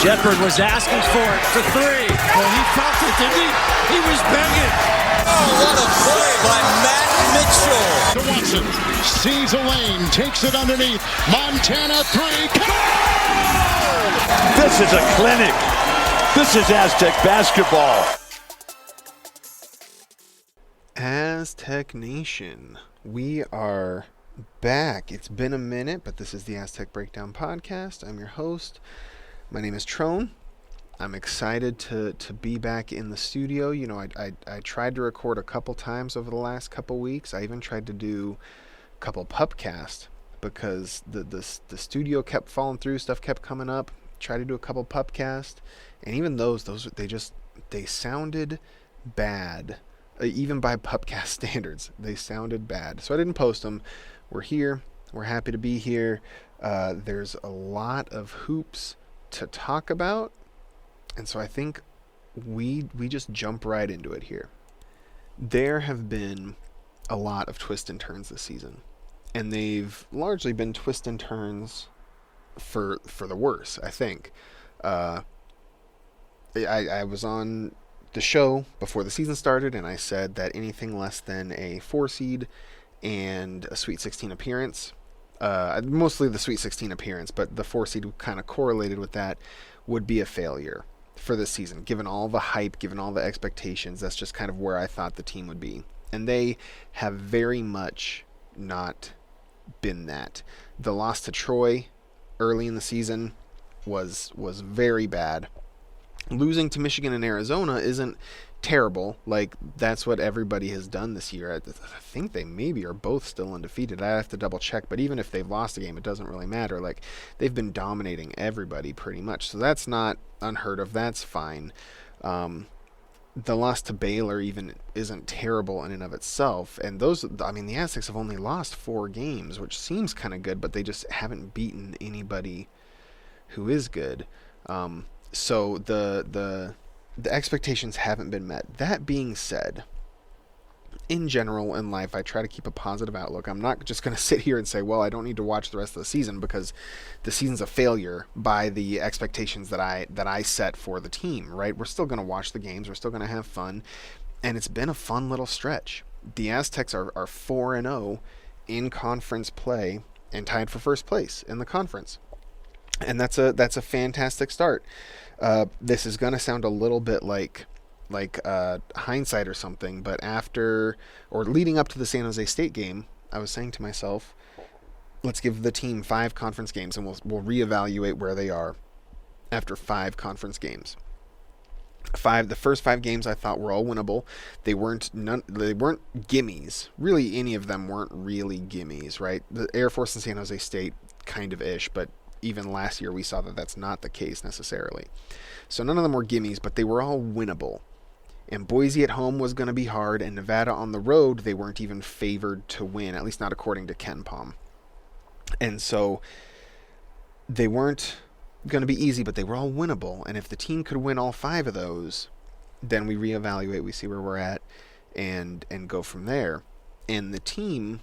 Shepard was asking for it for three. Well, he felt it, didn't he? He was begging. Oh, what a play by Matt Mitchell. To Watson, sees a lane, takes it underneath. Montana three. This is a clinic. This is Aztec basketball. Aztec Nation, we are back. It's been a minute, but this is the Aztec Breakdown Podcast. I'm your host. My name is Tron. I'm excited to be back in the studio. You know, I tried to record a couple times over the last couple weeks. I even tried to do a couple pupcasts because the studio kept falling through, stuff kept coming up. Tried to do a couple pupcasts, and even those they sounded bad. Even by pupcast standards, they sounded bad. So I didn't post them. We're here. We're happy to be here. There's a lot of hoops to talk about. And so I think we just jump right into it here. There have been a lot of twists and turns this season. And they've largely been twists and turns for the worse, I think. I was on the show before the season started, and I said that anything less than a 4 seed and a Sweet 16 appearance, mostly the Sweet 16 appearance, but the 4 seed kind of correlated with that, would be a failure for this season. Given all the hype, given all the expectations, that's just kind of where I thought the team would be. And they have very much not been that. The loss to Troy early in the season was very bad. Losing to Michigan and Arizona isn't terrible. Like, that's what everybody has done this year. I think they maybe are both still undefeated. I have to double check, but even if they've lost a game, it doesn't really matter. Like, they've been dominating everybody pretty much, so that's not unheard of. That's fine. The loss to Baylor even isn't terrible in and of itself, and the Aztecs have only lost 4 games, which seems kind of good, but they just haven't beaten anybody who is good. So the expectations haven't been met. That being said, in general in life, I try to keep a positive outlook. I'm not just going to sit here and say, well, I don't need to watch the rest of the season because the season's a failure by the expectations that I set for the team, right? We're still going to watch the games. We're still going to have fun. And it's been a fun little stretch. The Aztecs are 4-0 in conference play and tied for first place in the conference. And that's a fantastic start. This is going to sound a little bit like hindsight or something, but leading up to the San Jose State game, I was saying to myself, let's give the team 5 conference games and we'll reevaluate where they are after 5 conference games. The first 5 games I thought were all winnable. They weren't gimmies. Really, any of them weren't really gimmies, right? The Air Force and San Jose State kind of ish, but even last year we saw that that's not the case necessarily. So none of them were gimmies, but they were all winnable. And Boise at home was going to be hard, and Nevada on the road, they weren't even favored to win, at least not according to Ken Pom. And so they weren't going to be easy, but they were all winnable. And if the team could win all 5 of those, then we reevaluate, we see where we're at, and go from there. And the team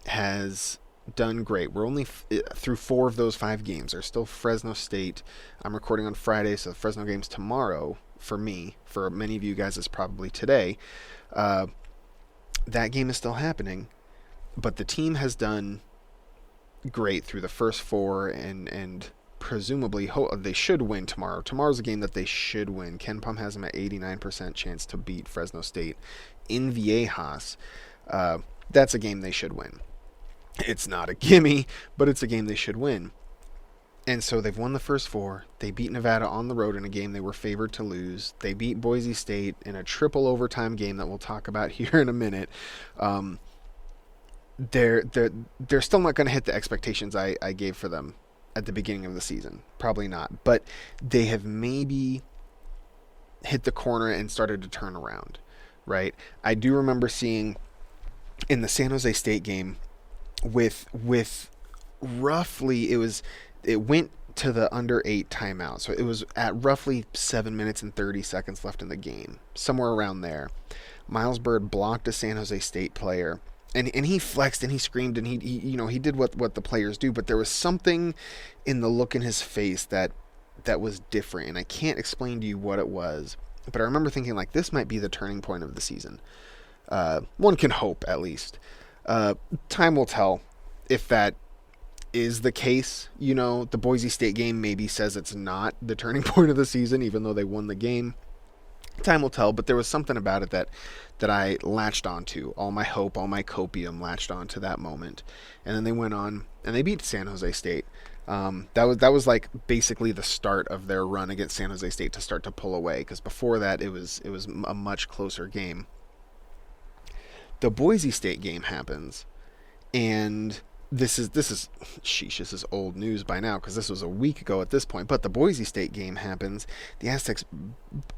has done great. We're only through 4 of those 5 games. There's still Fresno State. I'm recording on Friday, so the Fresno game's tomorrow for me. For many of you guys, it's probably today. That game is still happening, but the team has done great through the first 4, and presumably they should win tomorrow. Tomorrow's a game that they should win. Ken Pom has them at 89% chance to beat Fresno State in Viejas. That's a game they should win. It's not a gimme, but it's a game they should win. And so they've won the first 4. They beat Nevada on the road in a game they were favored to lose. They beat Boise State in a triple overtime game that we'll talk about here in a minute. They're still not going to hit the expectations I gave for them at the beginning of the season. Probably not. But they have maybe hit the corner and started to turn around, right? I do remember seeing in the San Jose State game with roughly, it went to the under 8 timeout. So it was at roughly 7 minutes and 30 seconds left in the game, somewhere around there. Miles Bird blocked a San Jose State player, and he flexed and he screamed and he did what the players do, but there was something in the look in his face that was different, and I can't explain to you what it was, but I remember thinking, like, this might be the turning point of the season. One can hope, at least. Time will tell if that is the case. You know, the Boise State game maybe says it's not the turning point of the season, even though they won the game. Time will tell, but there was something about it that I latched onto. All my hope, all my copium latched onto that moment. And then they went on and they beat San Jose State. That was like basically the start of their run against San Jose State to start to pull away, because before that it was a much closer game. The Boise State game happens, and this is sheesh, this is old news by now because this was a week ago at this point, but the Boise State game happens. The Aztecs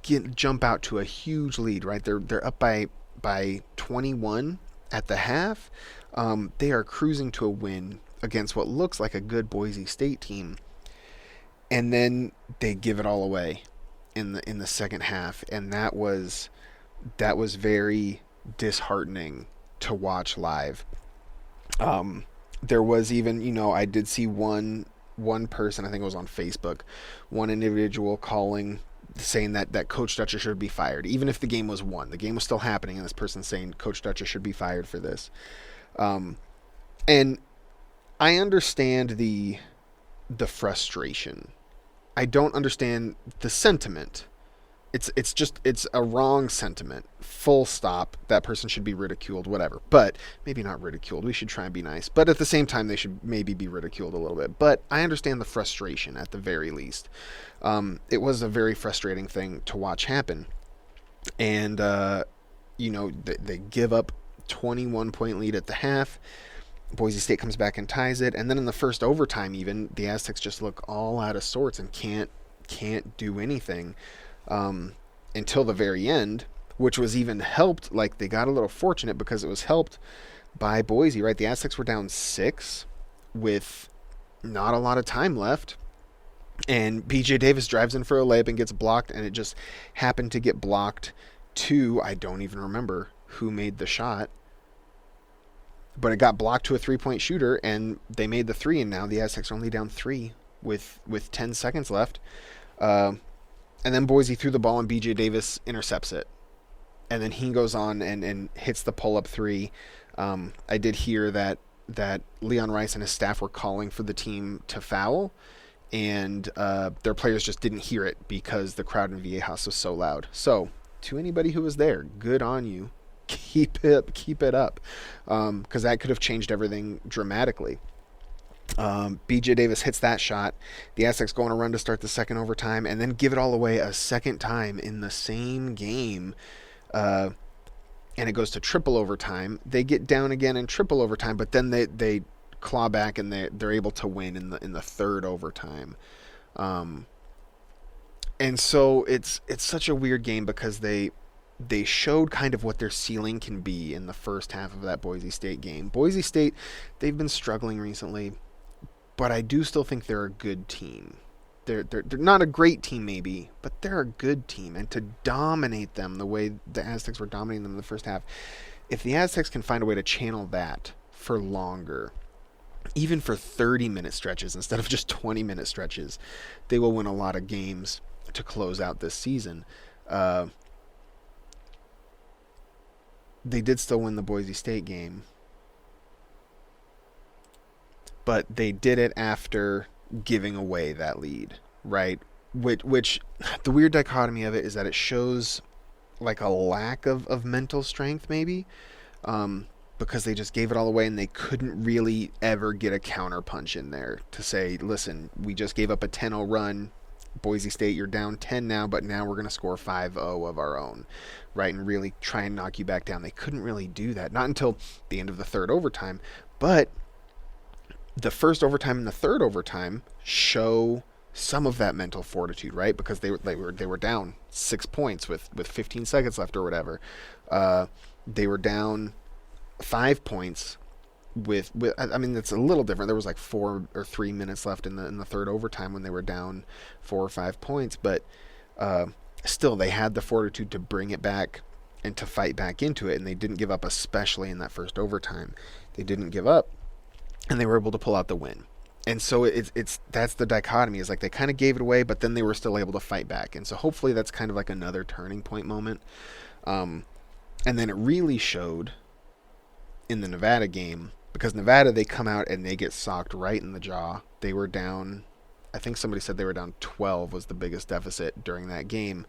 jump out to a huge lead, right? They're up by 21 at the half. They are cruising to a win against what looks like a good Boise State team, and then they give it all away in the second half, and that was very disheartening to watch live. There was even, you know, I did see one person, I think it was on Facebook, one individual saying that Coach Dutcher should be fired, even if the game was won. The game was still happening, and this person saying Coach Dutcher should be fired for this. And I understand the frustration. I don't understand the sentiment. It's a wrong sentiment. Full stop. That person should be ridiculed, whatever. But maybe not ridiculed. We should try and be nice. But at the same time, they should maybe be ridiculed a little bit. But I understand the frustration at the very least. It was a very frustrating thing to watch happen. And, you know, they give up 21-point lead at the half. Boise State comes back and ties it. And then in the first overtime even, the Aztecs just look all out of sorts and can't do anything. Until the very end, which was even helped, like they got a little fortunate because it was helped by Boise, right? The Aztecs were down 6 with not a lot of time left, and BJ Davis drives in for a layup and gets blocked, and it just happened to get blocked to, I don't even remember who made the shot, but it got blocked to a 3-point shooter, and they made the 3, and now the Aztecs are only down 3 with 10 seconds left. And then Boise threw the ball and BJ Davis intercepts it. And then he goes on and hits the pull-up 3. I did hear that Leon Rice and his staff were calling for the team to foul, and their players just didn't hear it because the crowd in Viejas was so loud. So, to anybody who was there, good on you. Keep it up, because that could have changed everything dramatically. BJ Davis hits that shot. The Aztecs go on a run to start the second overtime and then give it all away a second time in the same game. And it goes to triple overtime. They get down again in triple overtime, but then they claw back and they're able to win in the third overtime. And so it's such a weird game because they showed kind of what their ceiling can be in the first half of that Boise State game. Boise State, they've been struggling recently, but I do still think they're a good team. They're not a great team maybe, but they're a good team. And to dominate them the way the Aztecs were dominating them in the first half, if the Aztecs can find a way to channel that for longer, even for 30-minute stretches instead of just 20-minute stretches, they will win a lot of games to close out this season. They did still win the Boise State game, but they did it after giving away that lead, right? Which the weird dichotomy of it is that it shows like a lack of mental strength maybe, because they just gave it all away and they couldn't really ever get a counterpunch in there to say, listen, we just gave up a 10-0 run. Boise State, you're down 10 now, but now we're going to score 5-0 of our own, right? And really try and knock you back down. They couldn't really do that, not until the end of the third overtime. But the first overtime and the third overtime show some of that mental fortitude, right? Because they were down 6 points with 15 seconds left or whatever. They were down 5 points with I mean, it's a little different. There was like 4 or 3 minutes left in the third overtime when they were down 4 or 5 points, but still they had the fortitude to bring it back and to fight back into it, and they didn't give up, especially in that first overtime. They didn't give up, and they were able to pull out the win. And so it's that's the dichotomy, is like they kind of gave it away, but then they were still able to fight back. And so hopefully that's kind of like another turning point moment. And then it really showed in the Nevada game, because Nevada, they come out and they get socked right in the jaw. They were down, I think somebody said they were down 12 was the biggest deficit during that game.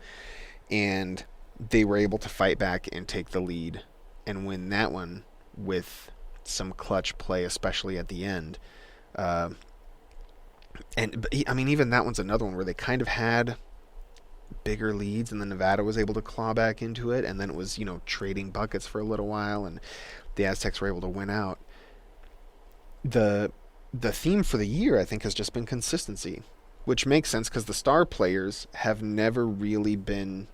And they were able to fight back and take the lead and win that one with some clutch play, especially at the end. Even that one's another one where they kind of had bigger leads, and then Nevada was able to claw back into it, and then it was, trading buckets for a little while, and the Aztecs were able to win out. The theme for the year, I think, has just been consistency, which makes sense because the star players have never really been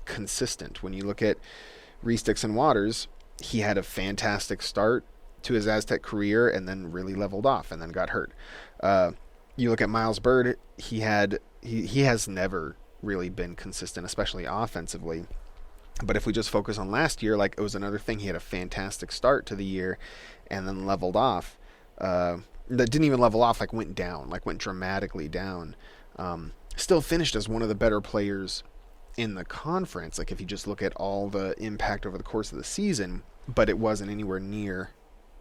consistent. When you look at Reese Dixon Waters, he had a fantastic start to his Aztec career and then really leveled off and then got hurt. You look at Miles Bird, he has never really been consistent, especially offensively. But if we just focus on last year, like, it was another thing. He had a fantastic start to the year and then leveled off. That didn't even level off, went down, went dramatically down. Still finished as one of the better players in the conference, if you just look at all the impact over the course of the season, but it wasn't anywhere near,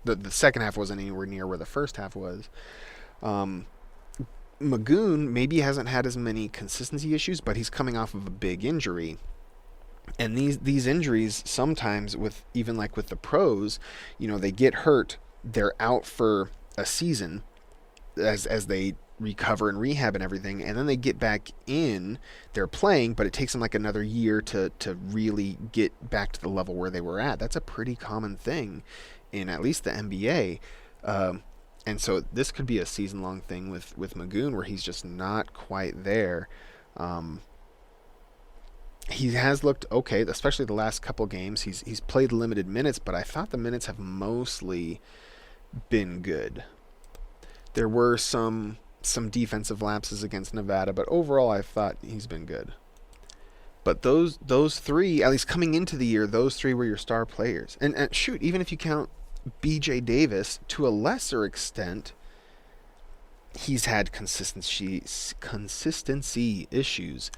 the second half wasn't anywhere near where the first half was. Magoon maybe hasn't had as many consistency issues, but he's coming off of a big injury. And these injuries, sometimes with the pros, they get hurt, they're out for a season as they recover and rehab and everything, and then they get back in, they're playing, but it takes them another year to really get back to the level where they were at. That's a pretty common thing in at least the NBA. And so this could be a season-long thing with Magoon, where he's just not quite there. He has looked okay, especially the last couple games. He's played limited minutes, but I thought the minutes have mostly been good. There were some defensive lapses against Nevada, but overall I thought he's been good. But those three, at least coming into the year, those three were your star players. And shoot, even if you count BJ Davis, to a lesser extent, he's had consistency issues.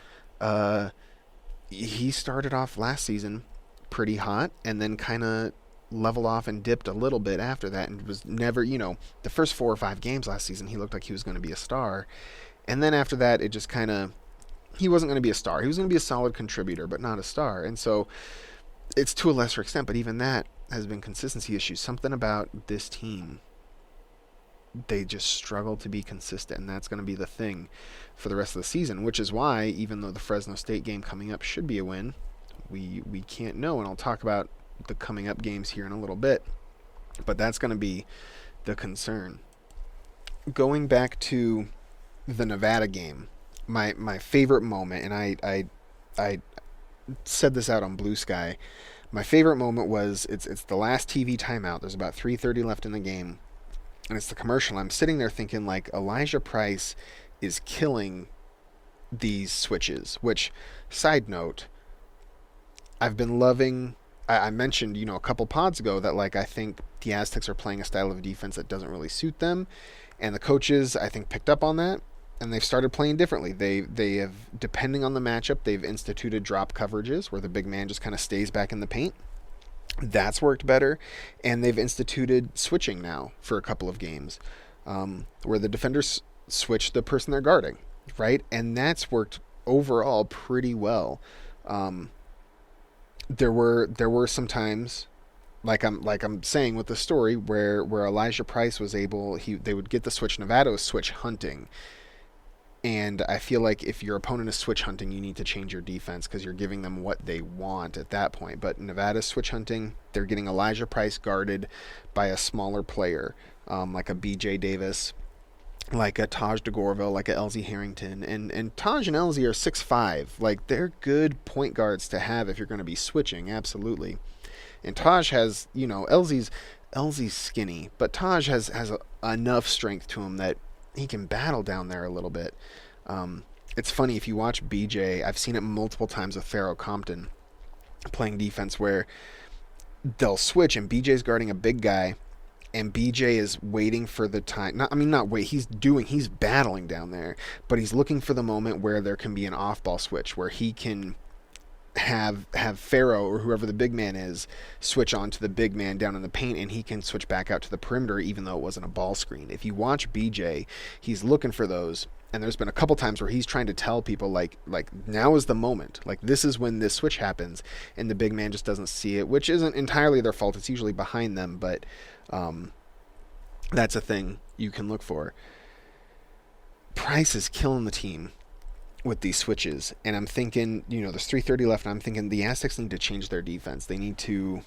He started off last season pretty hot and then kind of leveled off and dipped a little bit after that, and was never, the first 4 or 5 games last season, he looked like he was going to be a star. And then after that, it just kind of, he wasn't going to be a star. He was going to be a solid contributor, but not a star. And so it's to a lesser extent, but even that has been consistency issues. Something about this team, they just struggle to be consistent, and that's going to be the thing for the rest of the season, which is why, even though the Fresno State game coming up should be a win, we can't know, and I'll talk about the coming up games here in a little bit, but that's going to be the concern. Going back to the Nevada game, my favorite moment, and I said this out on Blue Sky, my favorite moment was, it's the last TV timeout. There's about 3:30 left in the game, and it's the commercial. I'm sitting there thinking, Elijah Price is killing these switches, which, side note, I've been loving. I mentioned, a couple pods ago that, I think the Aztecs are playing a style of defense that doesn't really suit them, and the coaches, I think, picked up on that, and they've started playing differently. They have, depending on the matchup, they've instituted drop coverages where the big man just kind of stays back in the paint. That's worked better, and they've instituted switching now for a couple of games, where the defenders switch the person they're guarding, right? And that's worked overall pretty well. There were some times, like I'm saying with the story, where Elijah Price was able, they would get the switch. Nevada was switch hunting, and I feel like if your opponent is switch hunting, you need to change your defense because you're giving them what they want at that point. But Nevada's switch hunting, they're getting Elijah Price guarded by a smaller player, like a BJ Davis, like a Taj DeGorville, like a Elsie Harrington. And Taj and Elsie are 6'5". They're good point guards to have if you're going to be switching, absolutely. And Taj has, Elsie's skinny, but Taj has enough strength to him that he can battle down there a little bit. It's funny, if you watch BJ, I've seen it multiple times with Pharaoh Compton playing defense, where they'll switch and BJ's guarding a big guy, and BJ is waiting for the time. Not wait. He's battling down there, but he's looking for the moment where there can be an off-ball switch where he can have Pharaoh or whoever the big man is switch on to the big man down in the paint, and he can switch back out to the perimeter even though it wasn't a ball screen. If you watch BJ, he's looking for those, and there's been a couple times where he's trying to tell people like now is the moment, like this is when this switch happens, and the big man just doesn't see it, which isn't entirely their fault. It's usually behind them, but that's a thing you can look for. Price is killing the team with these switches, and I'm thinking, there's 3:30 left, and I'm thinking the Aztecs need to change their defense. They need to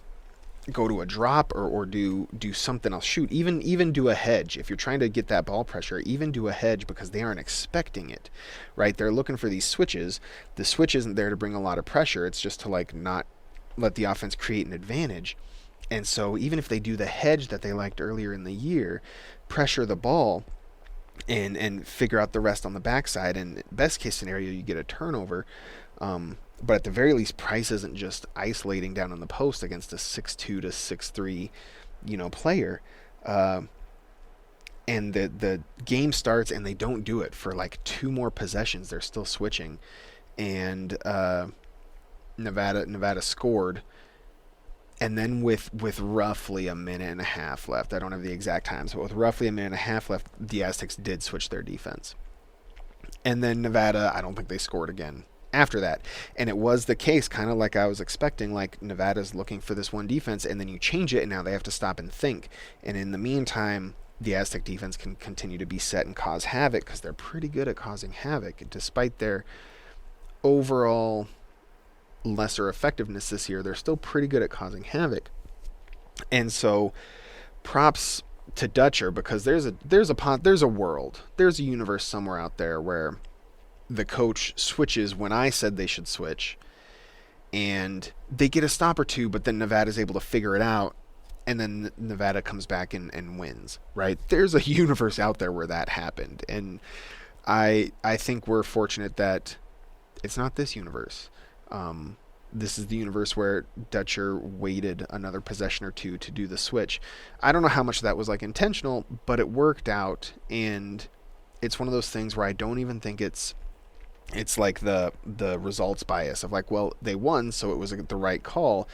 go to a drop or do something else. Shoot, even do a hedge. If you're trying to get that ball pressure, even do a hedge, because they aren't expecting it, right? They're looking for these switches. The switch isn't there to bring a lot of pressure. It's just to not let the offense create an advantage. And so even if they do the hedge that they liked earlier in the year, pressure the ball, and figure out the rest on the backside, and best case scenario you get a turnover, but at the very least Price isn't just isolating down on the post against a 6'2 to 6'3 player, and the game starts and they don't do it for 2 more possessions. They're still switching, and Nevada scored. And then with roughly a minute and a half left, I don't have the exact times, but with roughly a minute and a half left, the Aztecs did switch their defense. And then Nevada, I don't think they scored again after that. And it was the case, kind of like I was expecting, Nevada's looking for this one defense, and then you change it, and now they have to stop and think. And in the meantime, the Aztec defense can continue to be set and cause havoc, because they're pretty good at causing havoc, despite their overall lesser effectiveness this year. They're still pretty good at causing havoc. And so props to Dutcher, because there's a world, there's a universe somewhere out there where the coach switches when I said they should switch, and they get a stop or two, but then Nevada's able to figure it out, and then Nevada comes back and wins, right? There's a universe out there where that happened, and I think we're fortunate that it's not this universe. This is the universe where Dutcher waited another possession or two to do the switch. I don't know how much of that was intentional, but it worked out, and it's one of those things where I don't even think it's like the results bias of well, they won, so it was the right call.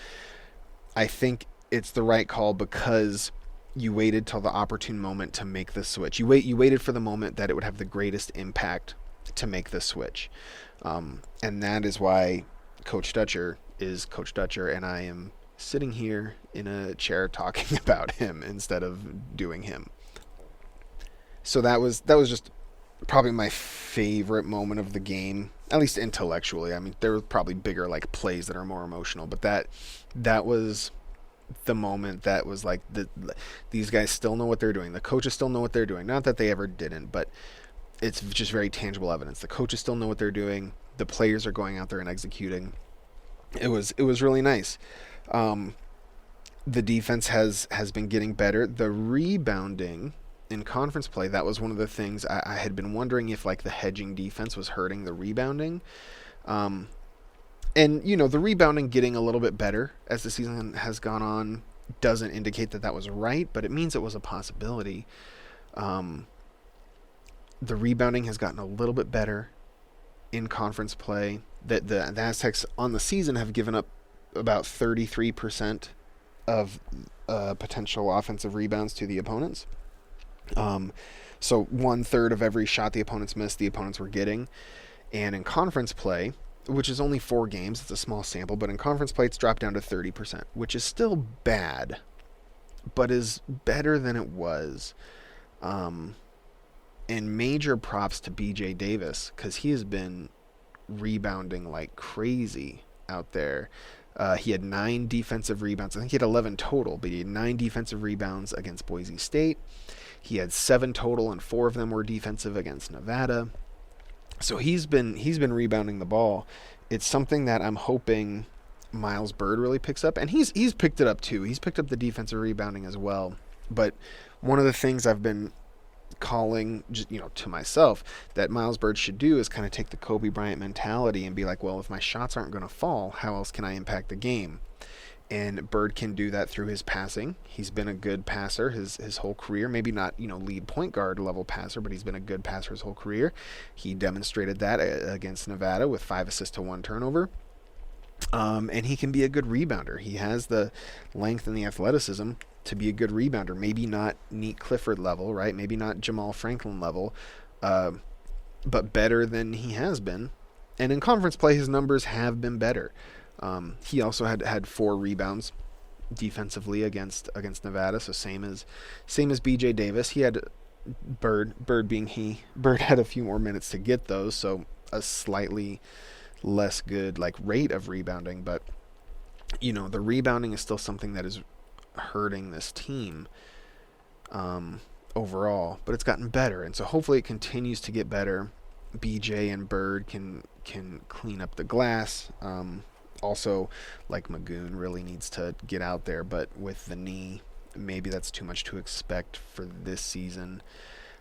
I think it's the right call because you waited till the opportune moment to make the switch. You waited for the moment that it would have the greatest impact to make the switch. And that is why Coach Dutcher is Coach Dutcher, and I am sitting here in a chair talking about him instead of doing him. So that was just probably my favorite moment of the game, at least intellectually. I mean, there were probably bigger plays that are more emotional, but that was the moment that was these guys still know what they're doing. The coaches still know what they're doing. Not that they ever didn't, but it's just very tangible evidence. The coaches still know what they're doing. The players are going out there and executing. It was really nice. The defense has been getting better. The rebounding in conference play, that was one of the things I had been wondering if the hedging defense was hurting the rebounding. And the rebounding getting a little bit better as the season has gone on doesn't indicate that was right, but it means it was a possibility. The rebounding has gotten a little bit better in conference play. That the Aztecs on the season have given up about 33% of potential offensive rebounds to the opponents. So 1/3 of every shot the opponents missed, the opponents were getting. And in conference play, which is only 4 games, it's a small sample, but in conference play it's dropped down to 30%, which is still bad, but is better than it was. And major props to BJ Davis, because he has been rebounding like crazy out there. He had 9 defensive rebounds. I think he had 11 total, but he had 9 defensive rebounds against Boise State. He had 7 total, and 4 of them were defensive against Nevada. So he's been rebounding the ball. It's something that I'm hoping Miles Bird really picks up, and he's picked it up too. He's picked up the defensive rebounding as well. But one of the things I've been calling, to myself, that Miles Bird should do is kind of take the Kobe Bryant mentality and be like, well, if my shots aren't going to fall, how else can I impact the game? And Bird can do that through his passing. He's been a good passer his whole career. Maybe not, lead point guard level passer, but he's been a good passer his whole career. He demonstrated that against Nevada with 5 assists to 1 turnover. And he can be a good rebounder. He has the length and the athleticism to be a good rebounder. Maybe not Neat Clifford level, right? Maybe not Jamal Franklin level, but better than he has been. And in conference play, his numbers have been better. He also had 4 rebounds defensively against Nevada, so same as BJ Davis. He had Bird had a few more minutes to get those, so a slightly less good rate of rebounding, but the rebounding is still something that is hurting this team overall, but it's gotten better, and so hopefully it continues to get better. BJ and Bird can clean up the glass. Also, Magoon really needs to get out there, but with the knee, maybe that's too much to expect for this season.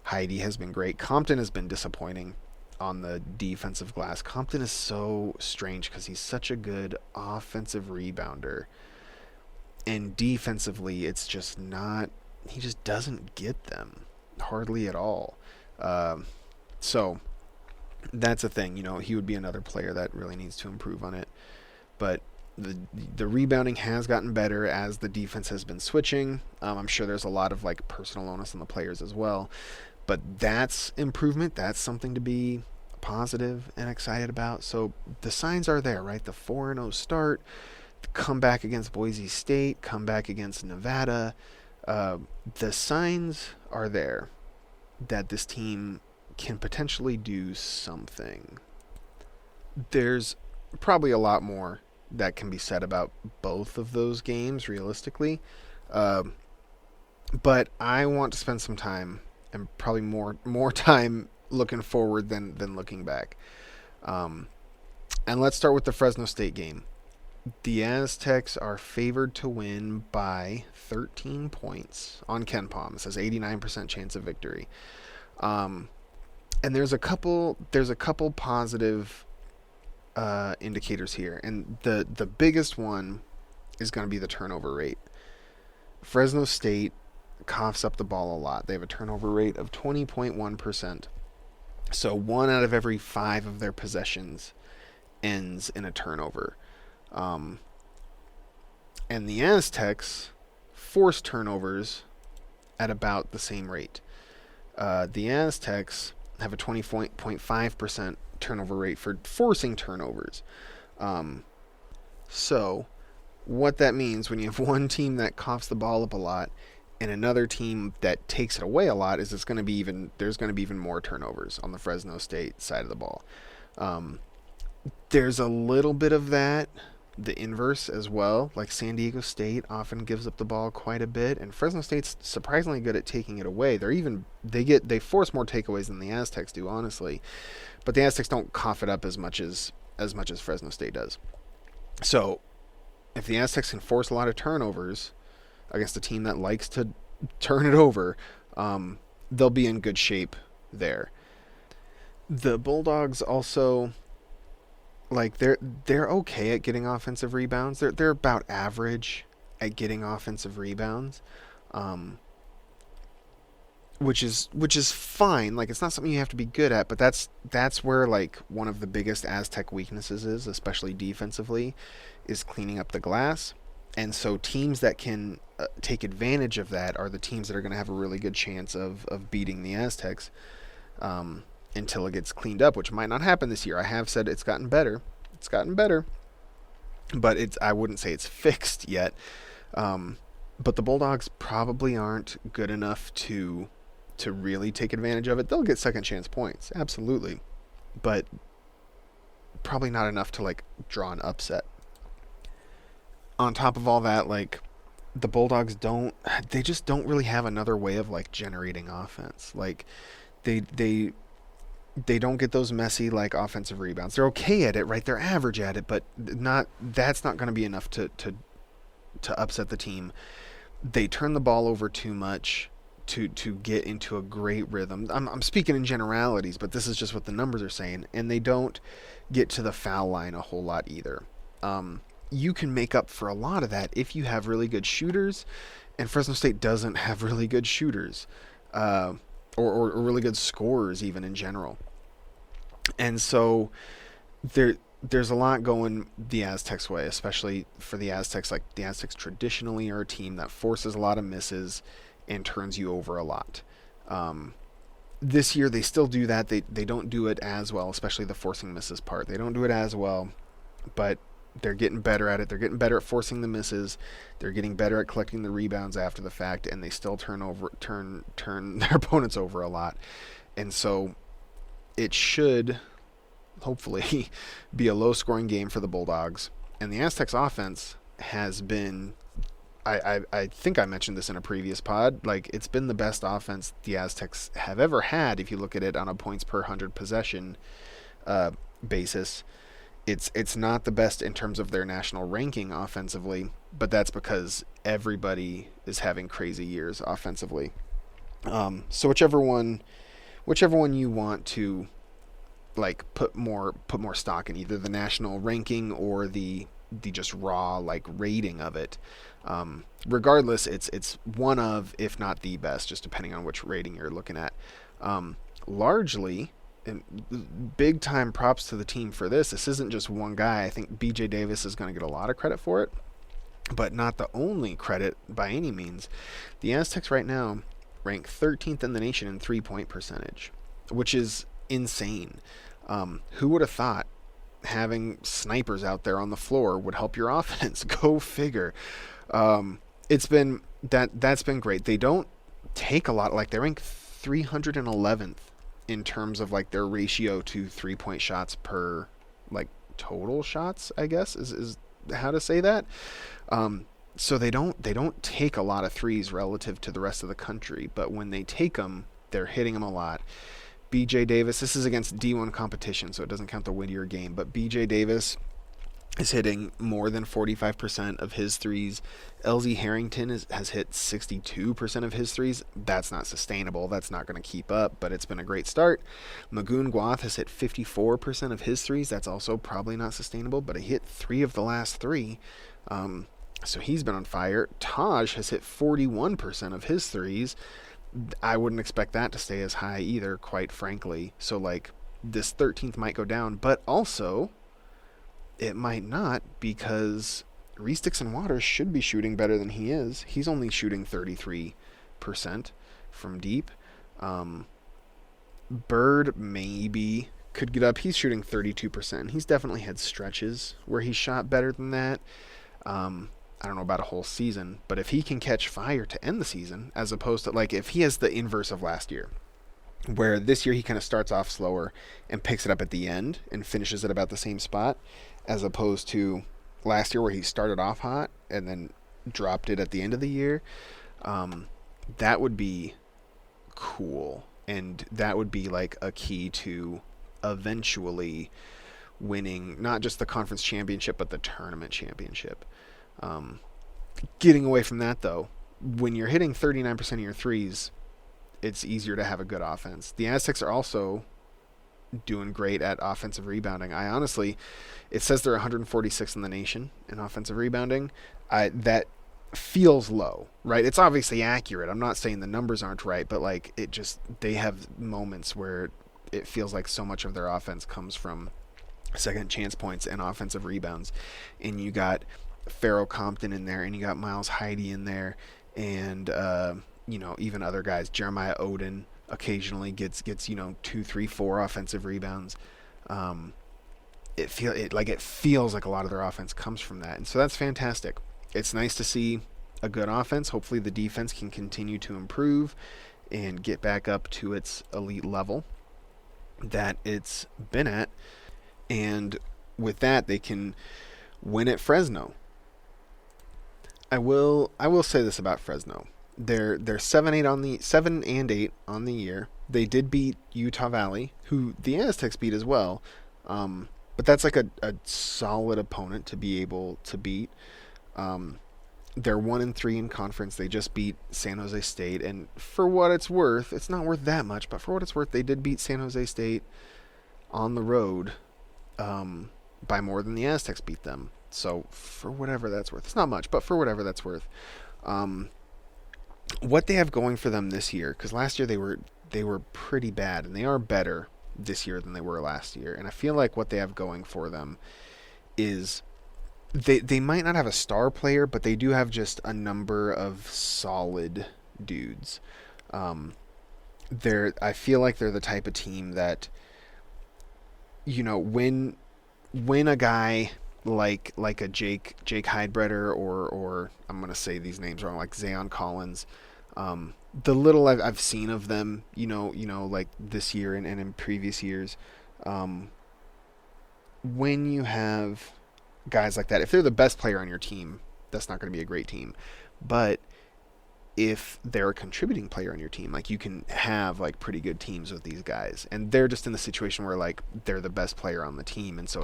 Heidi has been great. Compton has been disappointing on the defensive glass. Compton is so strange because he's such a good offensive rebounder, and defensively, it's just not. He just doesn't get them hardly at all. So that's a thing. He would be another player that really needs to improve on it. But the rebounding has gotten better as the defense has been switching. I'm sure there's a lot of personal onus on the players as well. But that's improvement. That's something to be positive and excited about. So the signs are there, right? The 4-0 start, the comeback against Boise State, comeback against Nevada. The signs are there that this team can potentially do something. There's probably a lot more that can be said about both of those games realistically, but I want to spend some time, and probably more time, looking forward than looking back. And let's start with the Fresno State game. The Aztecs are favored to win by 13 points on KenPom. It says 89% chance of victory. And there's a couple positive indicators here, and the biggest one is going to be the turnover rate. Fresno State coughs up the ball a lot. They have a turnover rate of 20.1%. So 1 out of every 5 of their possessions ends in a turnover. And the Aztecs force turnovers at about the same rate. The Aztecs have a 20.5% turnover rate for forcing turnovers. So what that means when you have one team that coughs the ball up a lot and another team that takes it away a lot is there's going to be even more turnovers on the Fresno State side of the ball. There's a little bit of that, the inverse as well. San Diego State often gives up the ball quite a bit, and Fresno State's surprisingly good at taking it away. They force more takeaways than the Aztecs do, honestly, but the Aztecs don't cough it up as much as Fresno State does. So if the Aztecs can force a lot of turnovers against a team that likes to turn it over, they'll be in good shape there. The Bulldogs also, they're okay at getting offensive rebounds. They're about average at getting offensive rebounds, which is fine. It's not something you have to be good at, but that's where one of the biggest Aztec weaknesses is, especially defensively, is cleaning up the glass. And so teams that can take advantage of that are the teams that are going to have a really good chance of beating the Aztecs until it gets cleaned up, which might not happen this year. I have said it's gotten better. But I wouldn't say it's fixed yet. But the Bulldogs probably aren't good enough to really take advantage of it. They'll get second chance points, absolutely, but probably not enough to draw an upset. On top of all that, the Bulldogs just don't really have another way of generating offense. They don't get those messy offensive rebounds. They're okay at it, right? They're average at it, but that's not going to be enough to upset the team. They turn the ball over too much to get into a great rhythm. I'm speaking in generalities, but this is just what the numbers are saying. And they don't get to the foul line a whole lot either. you can make up for a lot of that if you have really good shooters, and Fresno State doesn't have really good shooters, or really good scorers even in general. And so there's a lot going the Aztecs' way, especially for the Aztecs. Like, the Aztecs traditionally are a team that forces a lot of misses and turns you over a lot. This year they still do that. They don't do it as well, especially the forcing misses part. They don't do it as well, but they're getting better at it. They're getting better at forcing the misses. They're getting better at collecting the rebounds after the fact, and they still turn their opponents over a lot. And so it should hopefully be a low-scoring game for the Bulldogs. And the Aztecs offense has been, I think I mentioned this in a previous pod, like, it's been the best offense the Aztecs have ever had if you look at it on a points per 100 possession basis. It's not the best in terms of their national ranking offensively, but that's because everybody is having crazy years offensively. So whichever one you want to, like, put more stock in, either the national ranking or the just raw, like, rating of it. Regardless, it's one of, if not the best, just depending on which rating you're looking at. Largely, and big time props to the team for this. This isn't just one guy. I think BJ Davis is going to get a lot of credit for it, but not the only credit by any means. The Aztecs right now rank 13th in the nation in 3-point percentage, which is insane. Who would have thought having snipers out there on the floor would help your offense? Go figure. That's been great. They don't take a lot. Like, they rank 311th in terms of, like, their ratio to 3-point shots per, like, total shots, I guess is how to say that. So they don't take a lot of threes relative to the rest of the country, but when they take them, they're hitting them a lot. BJ Davis, this is against D1 competition, so it doesn't count the Whittier game, but BJ Davis is hitting more than 45% of his threes. LZ Harrington has hit 62% of his threes. That's not sustainable. That's not going to keep up, but it's been a great start. Magoon Guath has hit 54% of his threes. That's also probably not sustainable, but he hit 3 of the last 3. So he's been on fire. Taj has hit 41% of his threes. I wouldn't expect that to stay as high either, quite frankly. So, like, this 13th might go down, but also it might not, because Reese Dixon Waters should be shooting better than he is. He's only shooting 33% from deep. Bird maybe could get up. He's shooting 32%. He's definitely had stretches where he shot better than that. I don't know about a whole season, but if he can catch fire to end the season, as opposed to, like, if he has the inverse of last year, where this year he kind of starts off slower and picks it up at the end and finishes at about the same spot, as opposed to last year where he started off hot and then dropped it at the end of the year, that would be cool. And that would be, like, a key to eventually winning not just the conference championship, but the tournament championship. Getting away from that, though, when you're hitting 39% of your threes, it's easier to have a good offense. The Aztecs are also doing great at offensive rebounding. It says they're 146th in the nation in offensive rebounding. That feels low, right? It's obviously accurate. I'm not saying the numbers aren't right, but, like, they have moments where it feels like so much of their offense comes from second chance points and offensive rebounds. And you got Pharaoh Compton in there, and you got Miles Heide in there, and even other guys. Jeremiah Oden occasionally gets 2, 3, 4 offensive rebounds. It feels like a lot of their offense comes from that, and so that's fantastic. It's nice to see a good offense. Hopefully the defense can continue to improve and get back up to its elite level that it's been at, and with that they can win at Fresno. I will say this about Fresno. They're 7-8 on the year. They did beat Utah Valley, who the Aztecs beat as well. But that's like a solid opponent to be able to beat. They're 1-3 in conference. They just beat San Jose State, and for what it's worth, it's not worth that much, but for what it's worth, they did beat San Jose State on the road by more than the Aztecs beat them. So for whatever that's worth, it's not much, but for whatever that's worth, what they have going for them this year, because last year they were pretty bad, and they are better this year than they were last year. And I feel like what they have going for them is they might not have a star player, but they do have just a number of solid dudes. I feel like they're the type of team that, when a guy like a Jake Heidbreder or I'm gonna say these names wrong, like Zayon Collins, the little I've seen of them, like this year and in previous years, when you have guys like that, if they're the best player on your team, that's not going to be a great team. But if they're a contributing player on your team, like, you can have like pretty good teams with these guys, and they're just in the situation where like they're the best player on the team, and so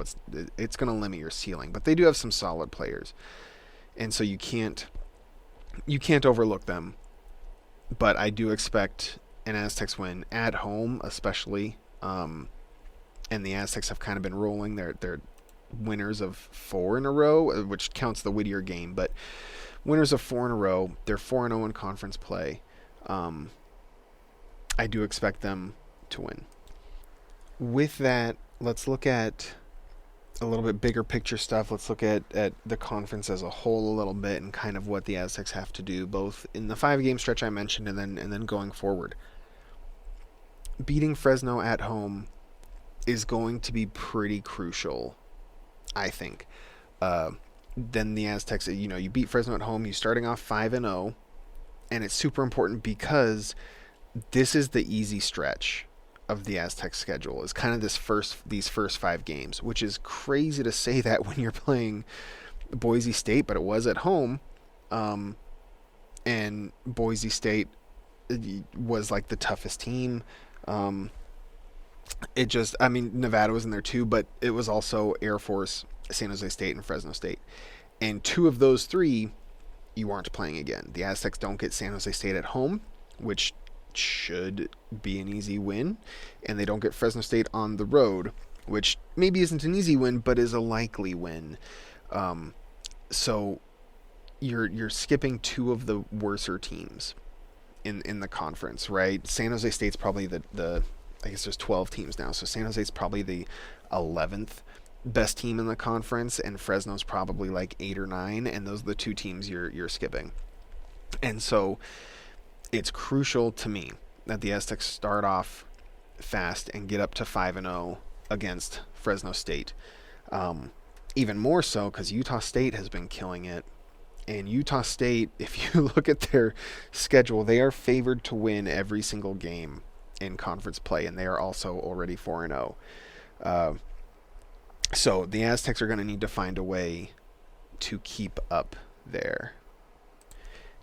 it's going to limit your ceiling. But they do have some solid players, and so you can't overlook them. But I do expect an Aztecs win at home, especially. And the Aztecs have kind of been rolling. They're winners of 4 in a row, which counts the Whittier game, but winners of 4 in a row. They're 4-0 in conference play. I do expect them to win. With that, let's look at a little bit bigger picture stuff. Let's look at the conference as a whole a little bit, and kind of what the Aztecs have to do, both in the 5-game stretch I mentioned and then going forward. Beating Fresno at home is going to be pretty crucial, I think. Then the Aztecs, you beat Fresno at home, you're starting off 5-0, and it's super important because this is the easy stretch of the Aztecs schedule, is kind of these first 5 games, which is crazy to say that when you're playing Boise State, but it was at home, and Boise State was like the toughest team. Nevada was in there too, but it was also Air Force, San Jose State, and Fresno State. And 2 of those 3 you aren't playing again. The Aztecs don't get San Jose State at home, which should be an easy win, and they don't get Fresno State on the road, which maybe isn't an easy win, but is a likely win. So you're skipping 2 of the worser teams in the conference, right? San Jose State's probably the I guess there's 12 teams now, so San Jose's probably the 11th best team in the conference, and Fresno's probably like 8 or 9, and those are the 2 teams you're skipping. And so it's crucial to me that the Aztecs start off fast and get up to 5-0 against Fresno State. Even more so because Utah State has been killing it. And Utah State, if you look at their schedule, they are favored to win every single game in conference play, and they are also already 4-0. So the Aztecs are going to need to find a way to keep up there.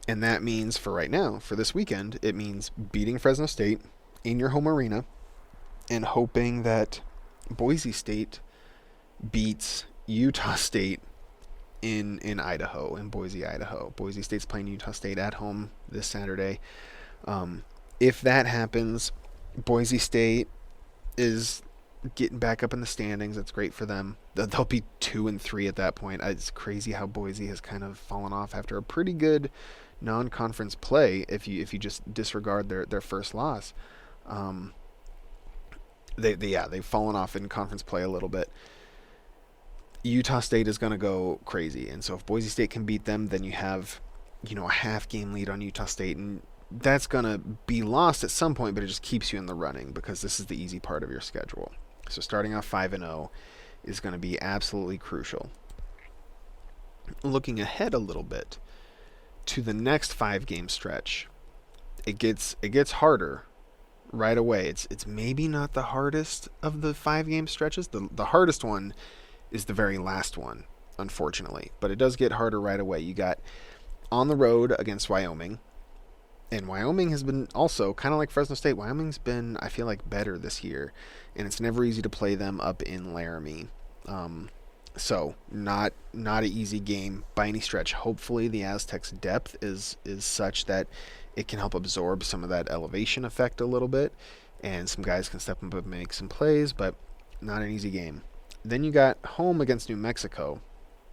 And that means, for right now, for this weekend, it means beating Fresno State in your home arena and hoping that Boise State beats Utah State in Idaho, in Boise, Idaho. Boise State's playing Utah State at home this Saturday. If that happens, Boise State is getting back up in the standings. That's great for them. They'll be 2-3 at that point. It's crazy how Boise has kind of fallen off after a pretty good non-conference play. If you just disregard their first loss, they've fallen off in conference play a little bit. Utah State is going to go crazy, and so if Boise State can beat them, then you have a half-game lead on Utah State, and that's going to be lost at some point, but it just keeps you in the running because this is the easy part of your schedule. So starting off 5-0 is going to be absolutely crucial. Looking ahead a little bit to the next 5-game stretch, it gets harder right away. It's maybe not the hardest of the 5-game stretches. The hardest one is the very last one, unfortunately, but it does get harder right away. You got on the road against Wyoming, and Wyoming has been also kind of like Fresno State. Wyoming's been, I feel like, better this year, and it's never easy to play them up in Laramie. So not an easy game by any stretch. Hopefully the Aztecs' depth is such that it can help absorb some of that elevation effect a little bit, and some guys can step up and make some plays, but not an easy game. Then you got home against New Mexico,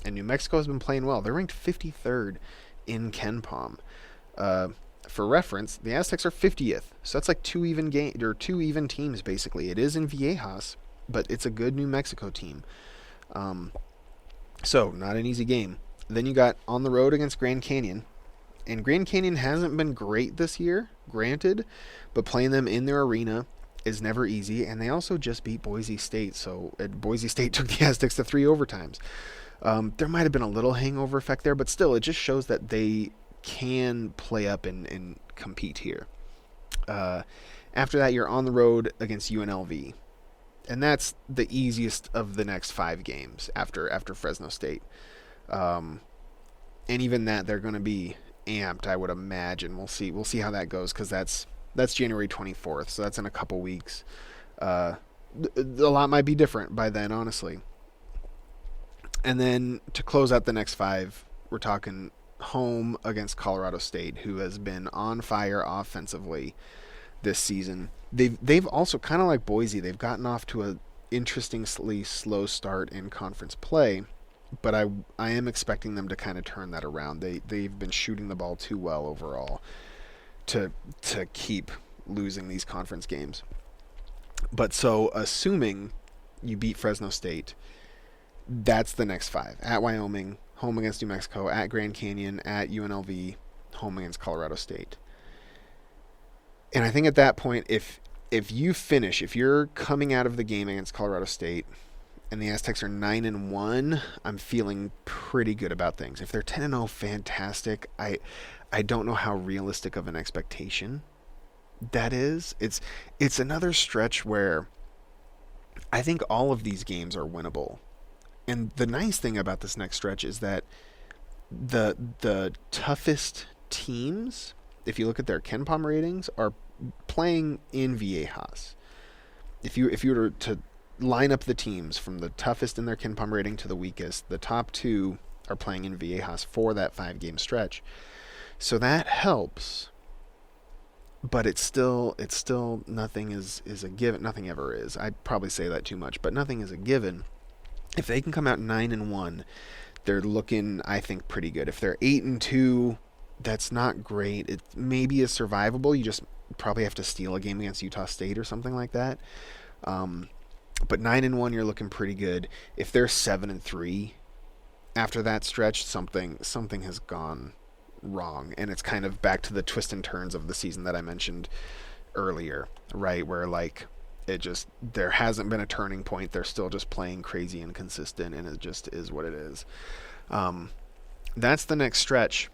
And New Mexico has been playing well. They're ranked 53rd in KenPom. For reference, the Aztecs are 50th. So that's like two even teams, basically. It is in Viejas, but it's a good New Mexico team. So, not an easy game. Then you got on the road against Grand Canyon. And Grand Canyon hasn't been great this year, granted, but playing them in their arena is never easy. And they also just beat Boise State. So, Boise State took the Aztecs to 3 overtimes. There might have been a little hangover effect there, but still, it just shows that they can play up and compete here. After that, you're on the road against UNLV. And that's the easiest of the next 5 games after Fresno State. And even that, they're going to be amped, I would imagine. We'll see how that goes, because that's January 24th, so that's in a couple weeks. A lot might be different by then, honestly. And then to close out the next 5, we're talking home against Colorado State, who has been on fire offensively this season. They've also, kind of like Boise, they've gotten off to a interestingly slow start in conference play, but I am expecting them to kind of turn that around. They've been shooting the ball too well overall to keep losing these conference games. But so, assuming you beat Fresno State, that's the next 5. At Wyoming, home against New Mexico, at Grand Canyon, at UNLV, home against Colorado State. And I think at that point, if you're coming out of the game against Colorado State and the Aztecs are 9-1, I'm feeling pretty good about things. If they're 10-0, fantastic. I don't know how realistic of an expectation that is. It's another stretch where I think all of these games are winnable. And the nice thing about this next stretch is that the toughest teams, if you look at their KenPom ratings, are playing in Viejas. If you were to line up the teams from the toughest in their KenPom rating to the weakest, the top 2 are playing in Viejas for that 5-game stretch. So that helps. But it's still nothing is a given. Nothing ever is. I'd probably say that too much, but nothing is a given. If they can come out 9-1, they're looking, I think, pretty good. If they're 8-2, that's not great. It maybe is survivable. You just probably have to steal a game against Utah State or something like that. But 9-1, you're looking pretty good. If they're 7-3 after that stretch, something has gone wrong, and it's kind of back to the twists and turns of the season that I mentioned earlier, right? Where like there hasn't been a turning point. They're still just playing crazy inconsistent, and it just is what it is. That's the next stretch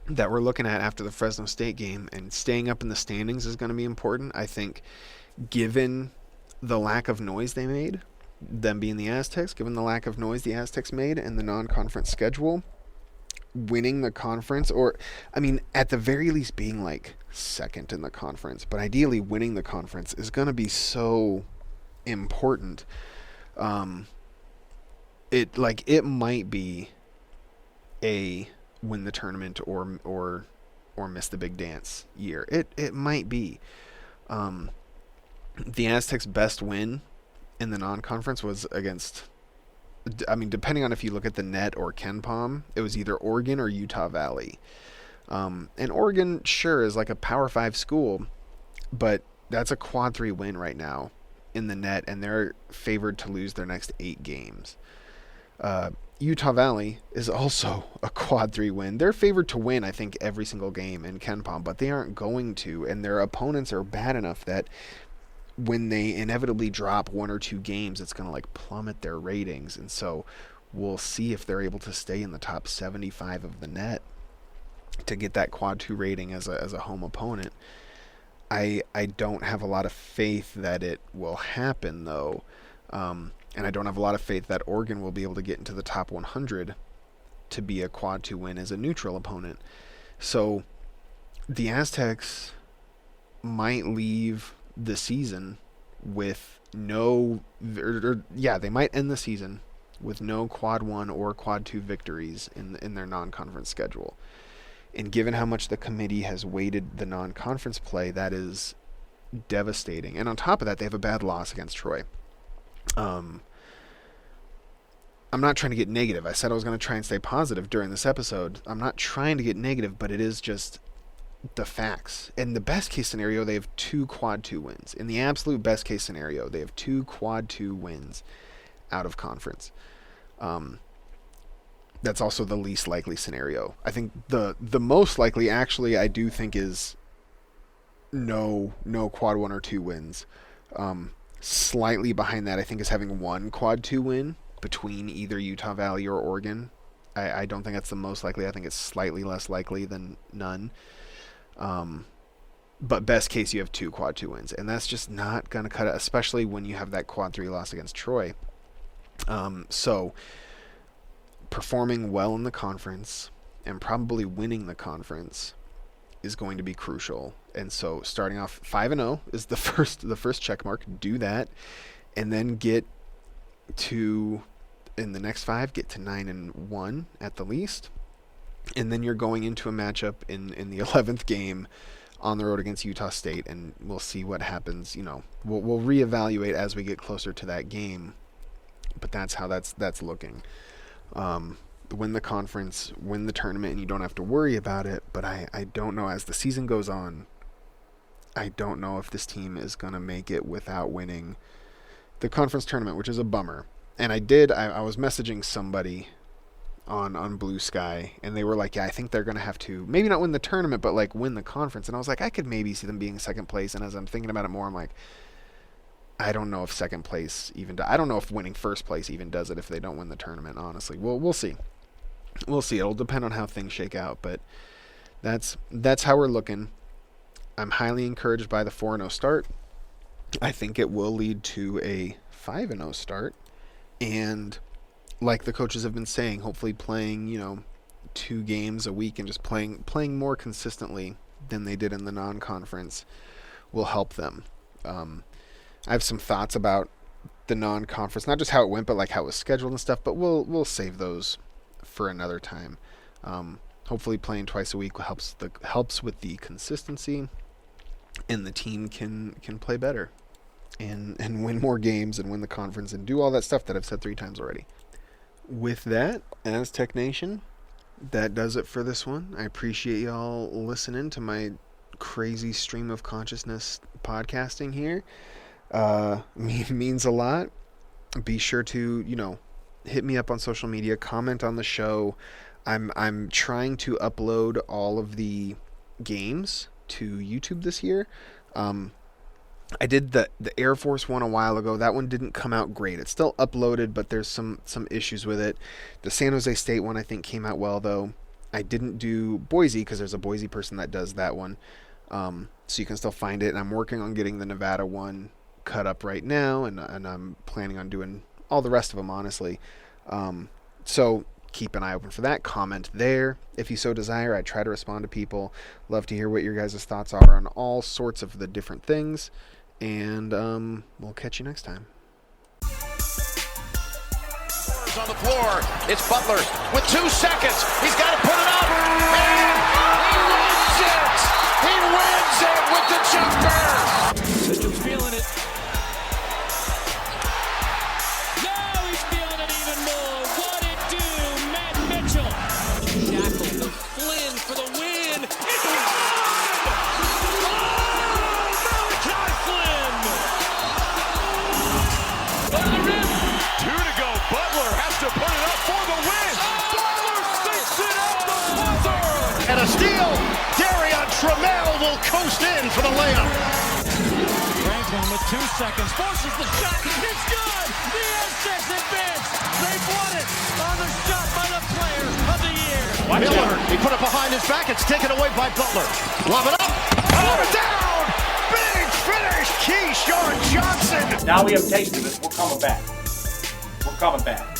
that we're looking at after the Fresno State game, and staying up in the standings is going to be important. I think, given the lack of noise they made, them being the Aztecs, given the lack of noise the Aztecs made and the non-conference schedule, winning the conference, or, I mean, at the very least being like second in the conference, but ideally winning the conference is going to be so important. It might be a win the tournament or miss the big dance year. It might be. The Aztecs' best win in the non-conference was against, I mean, depending on if you look at the net or KenPom, it was either Oregon or Utah Valley. And Oregon, sure, is like a Power 5 school, but that's a quad 3 win right now in the net, and they're favored to lose their next 8 games. Utah Valley is also a quad 3 win. They're favored to win, I think, every single game in KenPom, but they aren't going to, and their opponents are bad enough that when they inevitably drop 1 or 2 games, it's going to like plummet their ratings. And so we'll see if they're able to stay in the top 75 of the net to get that quad 2 rating as a home opponent. I don't have a lot of faith that it will happen, though. And I don't have a lot of faith that Oregon will be able to get into the top 100 to be a quad 2 win as a neutral opponent. So the Aztecs might leave the season with they might end the season with no quad 1 or quad 2 victories in their non-conference schedule. And given how much the committee has weighted the non-conference play, that is devastating. And on top of that, they have a bad loss against Troy. I'm I'm not trying to get negative. I said I was going to try and stay positive during this episode. I'm not trying to get negative, but it is just the facts. In the best case scenario, they have 2 quad 2 wins. In the absolute best case scenario, they have 2 quad 2 wins out of conference. That's also the least likely scenario. I think the most likely, actually, I do think is no quad 1 or 2 wins. Slightly behind that, I think, is having 1 quad 2 win between either Utah Valley or Oregon. I don't think that's the most likely. I think it's slightly less likely than none. But best case, you have 2 quad 2 wins, and that's just not going to cut it, especially when you have that quad 3 loss against Troy. So performing well in the conference and probably winning the conference is going to be crucial. And so starting off 5-0 is the first check mark. Do that, and then get to, in the next 5, get to 9-1 at the least. And then you're going into a matchup in the 11th game on the road against Utah State, and we'll see what happens. We'll reevaluate as we get closer to that game, but that's how that's looking. Win the conference, win the tournament, and you don't have to worry about it. But I don't know, as the season goes on, I don't know if this team is going to make it without winning the conference tournament, which is a bummer. And I was messaging somebody on Blue Sky, and they were like, yeah, I think they're going to have to maybe not win the tournament, but like win the conference. And I was like, I could maybe see them being second place. And as I'm thinking about it more, I'm like, I don't know if second place even I don't know if winning first place even does it if they don't win the tournament, honestly. We'll see. We'll see. It'll depend on how things shake out, but that's how we're looking. I'm highly encouraged by the 4-0 start. I think it will lead to a 5-0 start, and like the coaches have been saying, hopefully playing 2 games a week and just playing more consistently than they did in the non-conference will help them. I have some thoughts about the non-conference, not just how it went, but like how it was scheduled and stuff, but we'll save those for another time. Hopefully playing twice a week helps with the consistency, and the team can play better and win more games and win the conference and do all that stuff that I've said 3 times already. With that, Aztec Nation, that does it for this one. I appreciate y'all listening to my crazy stream of consciousness podcasting here. Means a lot. Be sure to, hit me up on social media, comment on the show. I'm trying to upload all of the games to YouTube this year. I did the Air Force one a while ago. That one didn't come out great. It's still uploaded, but there's some issues with it. The San Jose State one I think came out well, though. I didn't do Boise because there's a Boise person that does that one. So you can still find it. And I'm working on getting the Nevada one cut up right now, and I'm planning on doing all the rest of them, honestly. So keep an eye open for that. Comment there if you so desire. I try to respond to people. Love to hear what your guys' thoughts are on all sorts of the different things. And we'll catch you next time. On the floor, it's Butler with 2 seconds. He's got to put it up. And he wins it with the jumper. Mitchell's feeling it. Now he's feeling it even more. What it do, Matt Mitchell? Shackle to Flynn for the win. It's good! Malachi Flynn! Over the rim. 2 to go. Butler has to put it up for the win. Butler sticks it at the buzzer. And a steal. Darion Trammell will coast in for the layup. Franklin with 2 seconds forces the shot. It's good. The Aztecs advance. They've won it on the shot by the player of the year. Miller, he put it behind his back. It's taken away by Butler. Lob it up. Lob it down. Big finish. Keyshawn Johnson. Now we have tasted it. We're coming back. We're coming back.